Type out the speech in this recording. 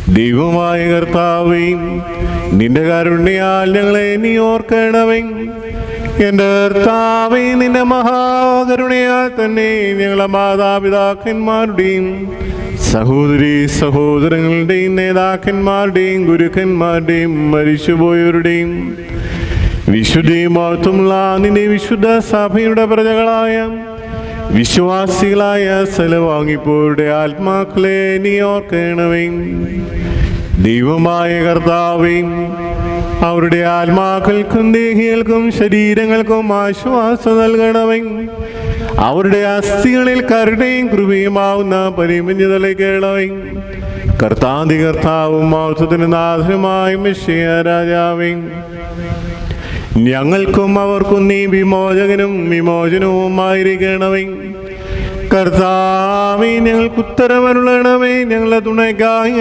ദൈവമായ കർത്താവേ, നിന്റെ കാരുണ്യാൽ ഞങ്ങളെ നീ ഓർക്കണമേ. എൻ്റെ കർത്താവേ, നിന്റെ മഹാകരുണയാൽ തന്നെ ഞങ്ങളെ മാതാപിതാക്കന്മാരുടെയും സഹോദരീ സഹോദരങ്ങളുടെയും നേതാക്കന്മാരുടെയും ഗുരുക്കന്മാരുടെയും മരിച്ചുപോയവരുടെയും വിശുദ്ധിയും മഹത്വമുള്ള നിന്റെ വിശുദ്ധ സഭയുടെ പ്രജകളായ വിശ്വാസികളായ സ്ഥലവാങ്ങിപ്പോരുടെ ആത്മാക്കളെ നീ ഓർക്കണമേ. ദൈവമായ കർത്താവേ, അവരുടെ ആത്മാക്കൾക്കും ദേഹികൾക്കും ശരീരങ്ങൾക്കും ആശ്വാസം നൽകണമേ. അവരുടെ അസ്ഥികളിൽ കരുണയും കൃപയുമാവുന്ന പരിമഞ്ഞു തളിക്കണമേ. കർത്താതി കർത്താവും മഹത്വത്തിന് നാഥനുമായ മിശിഹ രാജാവേ, ഞങ്ങൾക്കും അവർക്കും നീ വിമോചകനും വിമോചനവുമായിരിക്കണമേ. കർത്താവേ, ഞങ്ങൾക്ക് ഉത്തരമരുളണമേ. ഞങ്ങളെ തുണയ്ക്കായി